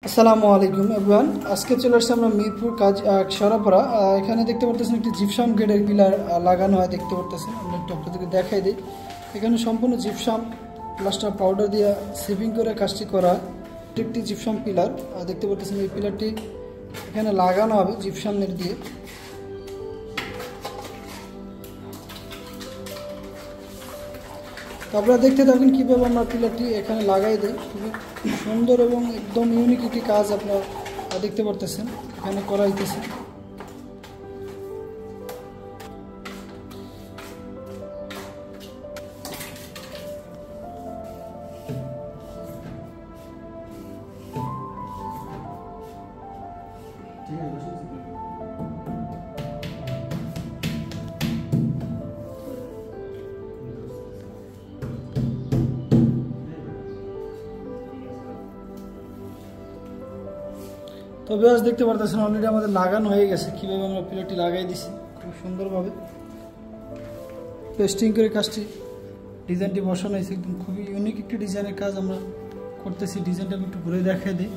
আসসালামু আলাইকুম এভরিওয়ান। আজকে চলে আসছে আমরা মিরপুর কাজ সরাপাড়া। এখানে দেখতে পারতেছেন একটি জিপসাম গ্রেডের পিলার লাগানো হয়। দেখতে পারতেছেন, আমরা একটু আপনাদেরকে দেখাই দিই। এখানে সম্পূর্ণ জিপসাম প্লাস্টার পাউডার দিয়ে সেভিং করে কাজটি করা একটি জিপসাম পিলার। দেখতে পারতেছেন এই পিলারটি এখানে লাগানো হবে জিপসাম নেট দিয়ে। তো আপনারা দেখতে থাকুন কীভাবে আমরা পিলারটি এখানে লাগাই দিই। খুবই সুন্দর এবং একদম ইউনিক একটি কাজ আপনারা দেখতে পারতেছেন এখানে করা হইতেছে। তো বেশ দেখতে পারতেছেন অলরেডি আমাদের লাগানো হয়ে গেছে। কীভাবে আমরা পিলারটি লাগাই দিছি খুব সুন্দরভাবে পেস্টিং করে কাজটি ডিজাইনটি বসানো হয়েছে। একদম খুবই ইউনিক একটি ডিজাইনের কাজ আমরা করতেছি। ডিজাইনটা আমি একটু ঘুরে দেখাই দিই।